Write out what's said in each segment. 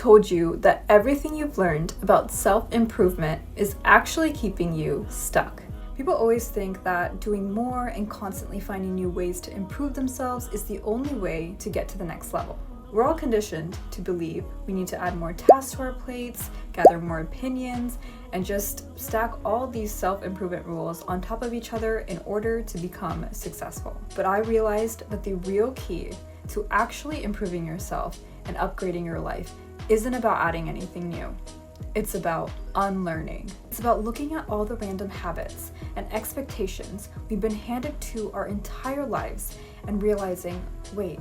told you that everything you've learned about self-improvement is actually keeping you stuck? People always think that doing more and constantly finding new ways to improve themselves is the only way to get to the next level. We're all conditioned to believe we need to add more tasks to our plates, gather more opinions, and just stack all these self-improvement rules on top of each other in order to become successful. But I realized that the real key to actually improving yourself and upgrading your life isn't about adding anything new. It's about unlearning. It's about looking at all the random habits and expectations we've been handed to our entire lives and realizing, wait,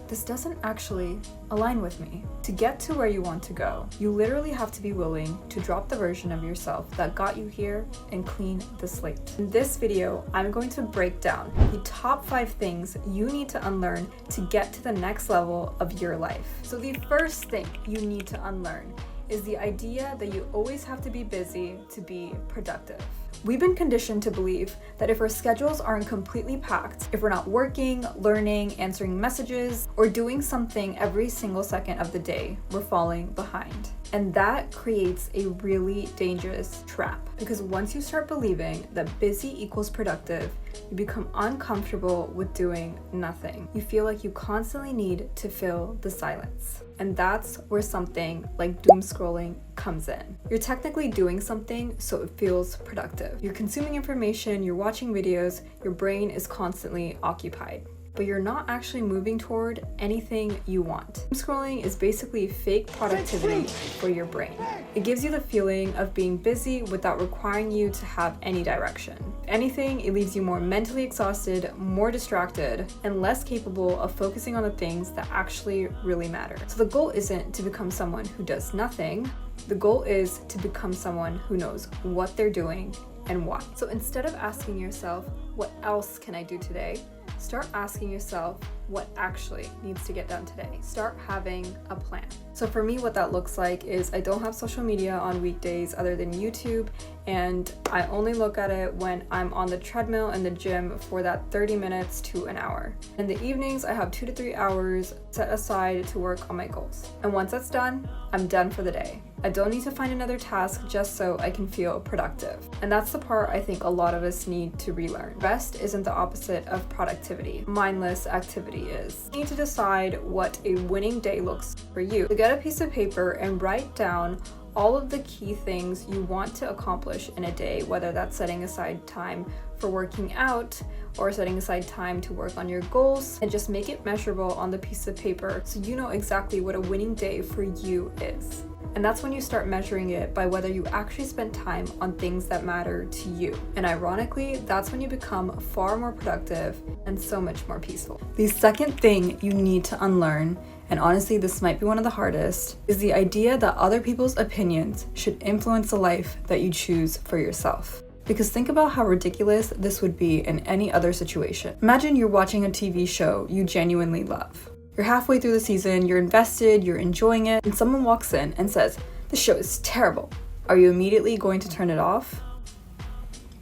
this doesn't actually align with me. To get to where you want to go, you literally have to be willing to drop the version of yourself that got you here and clean the slate. In this video, I'm going to break down the top 5 things you need to unlearn to get to the next level of your life. So the first thing you need to unlearn is the idea that you always have to be busy to be productive. We've been conditioned to believe that if our schedules aren't completely packed, if we're not working, learning, answering messages, or doing something every single second of the day, we're falling behind. And that creates a really dangerous trap, because once you start believing that busy equals productive, you become uncomfortable with doing nothing. You feel like you constantly need to fill the silence. And that's where something like doom scrolling comes in. You're technically doing something so it feels productive. You're consuming information, you're watching videos, your brain is constantly occupied, but you're not actually moving toward anything you want. Doom scrolling is basically fake productivity for your brain. It gives you the feeling of being busy without requiring you to have any direction. If anything, it leaves you more mentally exhausted, more distracted, and less capable of focusing on the things that actually really matter. So the goal isn't to become someone who does nothing. The goal is to become someone who knows what they're doing and why. So instead of asking yourself, what else can I do today? Start asking yourself what actually needs to get done today. Start having a plan. So for me, what that looks like is I don't have social media on weekdays other than YouTube, and I only look at it when I'm on the treadmill in the gym for that 30 minutes to an hour. In the evenings, I have 2 to 3 hours set aside to work on my goals. And once that's done, I'm done for the day. I don't need to find another task just so I can feel productive. And that's the part I think a lot of us need to relearn. Rest isn't the opposite of productivity. Mindless activity is. You need to decide what a winning day looks for you. So get a piece of paper and write down all of the key things you want to accomplish in a day, whether that's setting aside time for working out or setting aside time to work on your goals, and just make it measurable on the piece of paper so you know exactly what a winning day for you is. And that's when you start measuring it by whether you actually spend time on things that matter to you. And ironically, that's when you become far more productive and so much more peaceful. The second thing you need to unlearn, and honestly this might be one of the hardest, is the idea that other people's opinions should influence the life that you choose for yourself. Because think about how ridiculous this would be in any other situation. Imagine you're watching a TV show you genuinely love. You're halfway through the season, you're invested, you're enjoying it, and someone walks in and says, "This show is terrible." Are you immediately going to turn it off?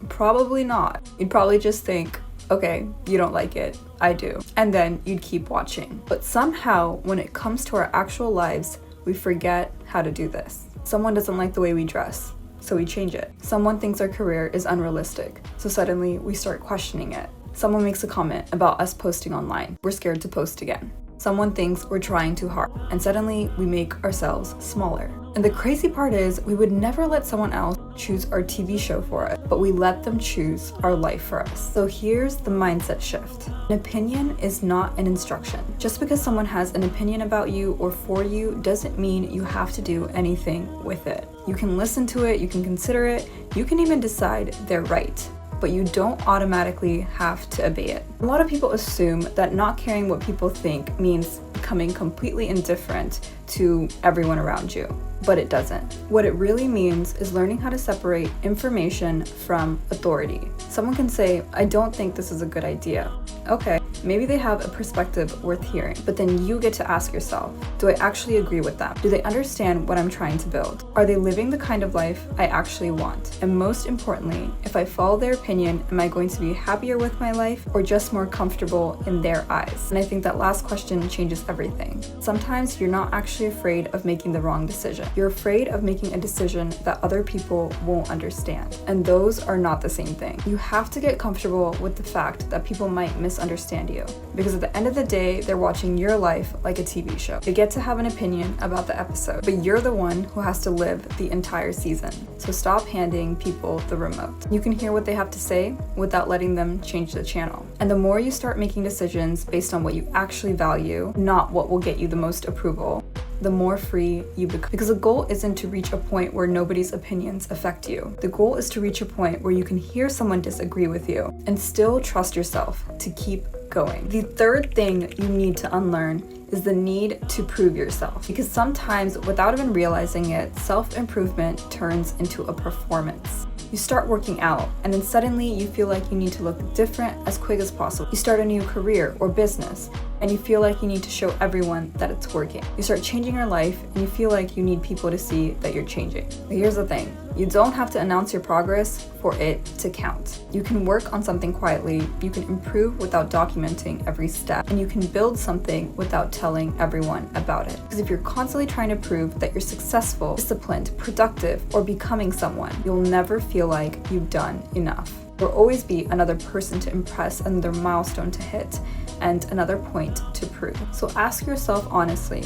Probably not. You'd probably just think, okay, you don't like it, I do. And then you'd keep watching. But somehow, when it comes to our actual lives, we forget how to do this. Someone doesn't like the way we dress, so we change it. Someone thinks our career is unrealistic, so suddenly we start questioning it. Someone makes a comment about us posting online. We're scared to post again. Someone thinks we're trying too hard, and suddenly we make ourselves smaller. And the crazy part is, we would never let someone else choose our TV show for us, but we let them choose our life for us. So here's the mindset shift. An opinion is not an instruction. Just because someone has an opinion about you or for you doesn't mean you have to do anything with it. You can listen to it, you can consider it, you can even decide they're right, but you don't automatically have to obey it. A lot of people assume that not caring what people think means becoming completely indifferent to everyone around you, but it doesn't. What it really means is learning how to separate information from authority. Someone can say, "I don't think this is a good idea." okay, maybe they have a perspective worth hearing, but then you get to ask yourself, do I actually agree with them? Do they understand what I'm trying to build? Are they living the kind of life I actually want? And most importantly, if I follow their opinion, am I going to be happier with my life or just more comfortable in their eyes? And I think that last question changes everything. Sometimes you're not actually afraid of making the wrong decision. You're afraid of making a decision that other people won't understand. And those are not the same thing. You have to get comfortable with the fact that people might misunderstand you, because at the end of the day, they're watching your life like a TV show. They get to have an opinion about the episode, but you're the one who has to live the entire season. So stop handing people the remote. You can hear what they have to say without letting them change the channel. And the more you start making decisions based on what you actually value, not what will get you the most approval, the more free you become. Because the goal isn't to reach a point where nobody's opinions affect you. The goal is to reach a point where you can hear someone disagree with you and still trust yourself to keep going. The third thing you need to unlearn is the need to prove yourself. Because sometimes, without even realizing it, self-improvement turns into a performance. You start working out, and then suddenly you feel like you need to look different as quick as possible. You start a new career or business, and you feel like you need to show everyone that it's working. You start changing your life, and you feel like you need people to see that you're changing. But here's the thing. You don't have to announce your progress for it to count. You can work on something quietly, you can improve without documenting every step, and you can build something without telling everyone about it. Because if you're constantly trying to prove that you're successful, disciplined, productive, or becoming someone, you'll never feel like you've done enough. There'll always be another person to impress, another milestone to hit, and another point to prove. So ask yourself honestly,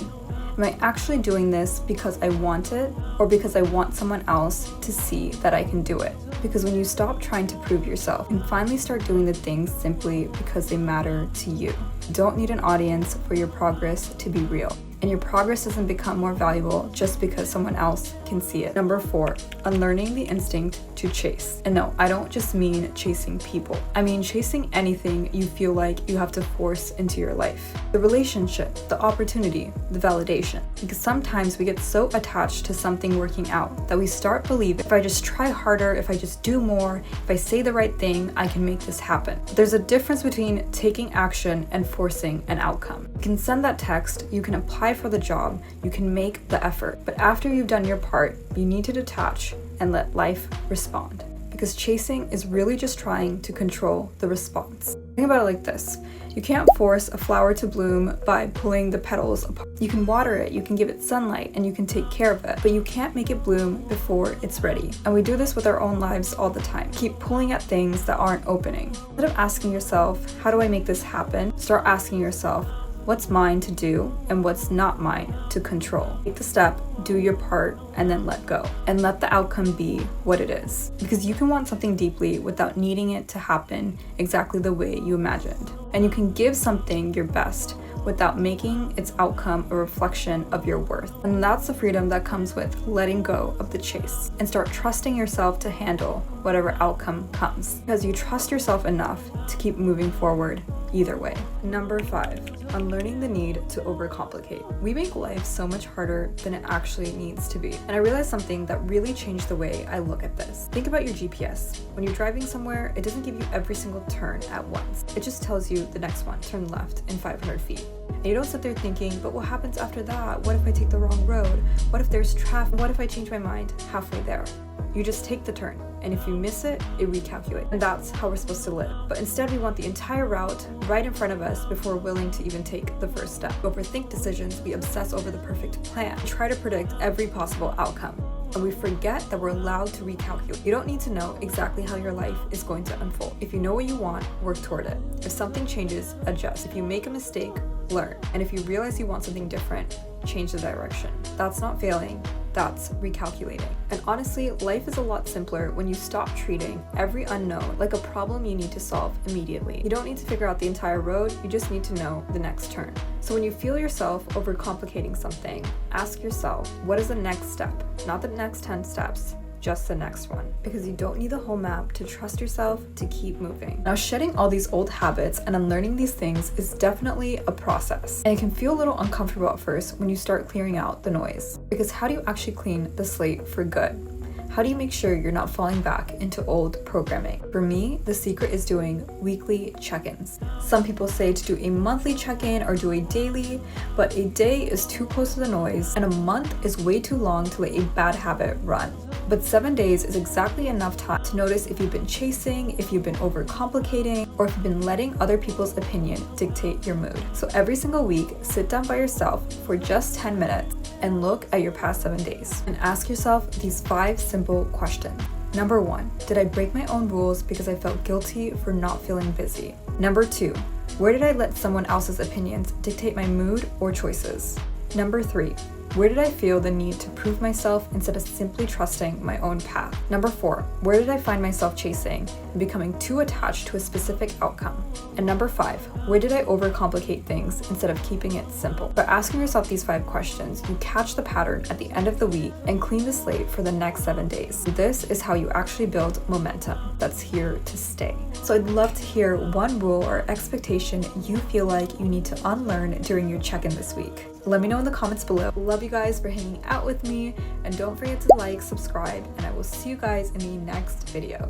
am I actually doing this because I want it, or because I want someone else to see that I can do it? Because when you stop trying to prove yourself and finally start doing the things simply because they matter to you, you don't need an audience for your progress to be real. And your progress doesn't become more valuable just because someone else can see it. Number 4, unlearning the instinct to chase. And no, I don't just mean chasing people. I mean chasing anything you feel like you have to force into your life. The relationship, the opportunity, the validation. Because sometimes we get so attached to something working out that we start believing, if I just try harder, if I just do more, if I say the right thing, I can make this happen. There's a difference between taking action and forcing an outcome. You can send that text, you can apply for the job, you can make the effort, but after you've done your part, you need to detach and let life respond. Because chasing is really just trying to control the response. Think about it like this. You can't force a flower to bloom by pulling the petals apart. You can water it, you can give it sunlight, and you can take care of it, but you can't make it bloom before it's ready. And we do this with our own lives all the time. Keep pulling at things that aren't opening. Instead of asking yourself, how do I make this happen? Start asking yourself, what's mine to do and what's not mine to control. Take the step, do your part, and then let go. And let the outcome be what it is. Because you can want something deeply without needing it to happen exactly the way you imagined. And you can give something your best without making its outcome a reflection of your worth. And that's the freedom that comes with letting go of the chase and start trusting yourself to handle whatever outcome comes. Because you trust yourself enough to keep moving forward either way. Number 5, unlearning the need to overcomplicate. We make life so much harder than it actually needs to be. And I realized something that really changed the way I look at this. Think about your GPS. When you're driving somewhere, it doesn't give you every single turn at once. It just tells you the next one, turn left in 500 feet. And you don't sit there thinking, but what happens after that? What if I take the wrong road? What if there's traffic? What if I change my mind halfway there? You just take the turn, and if you miss it, it recalculates. And that's how we're supposed to live. But instead, we want the entire route right in front of us before we're willing to even take the first step. We overthink decisions, we obsess over the perfect plan, we try to predict every possible outcome. And we forget that we're allowed to recalculate. You don't need to know exactly how your life is going to unfold. If you know what you want, work toward it. If something changes, adjust. If you make a mistake, learn. And if you realize you want something different, change the direction. That's not failing, that's recalculating. And honestly, life is a lot simpler when you stop treating every unknown like a problem you need to solve immediately. You don't need to figure out the entire road, you just need to know the next turn. So when you feel yourself overcomplicating something, ask yourself, what is the next step? Not the next 10 steps, just the next one. Because you don't need the whole map to trust yourself to keep moving. Now, shedding all these old habits and unlearning these things is definitely a process. And it can feel a little uncomfortable at first when you start clearing out the noise. Because how do you actually clean the slate for good? How do you make sure you're not falling back into old programming? For me, the secret is doing weekly check-ins. Some people say to do a monthly check-in or do a daily, but a day is too close to the noise and a month is way too long to let a bad habit run. But 7 days is exactly enough time to notice if you've been chasing, if you've been overcomplicating, or if you've been letting other people's opinion dictate your mood. So every single week, sit down by yourself for just 10 minutes and look at your past 7 days and ask yourself these 5 simple questions. Number 1, did I break my own rules because I felt guilty for not feeling busy? Number 2, where did I let someone else's opinions dictate my mood or choices? Number 3, where did I feel the need to prove myself instead of simply trusting my own path? Number 4, where did I find myself chasing and becoming too attached to a specific outcome? And number 5, where did I overcomplicate things instead of keeping it simple? By asking yourself these 5 questions, you catch the pattern at the end of the week and clean the slate for the next 7 days. This is how you actually build momentum that's here to stay. So I'd love to hear one rule or expectation you feel like you need to unlearn during your check-in this week. Let me know in the comments below. Love you guys for hanging out with me, and don't forget to like, subscribe, and I will see you guys in the next video.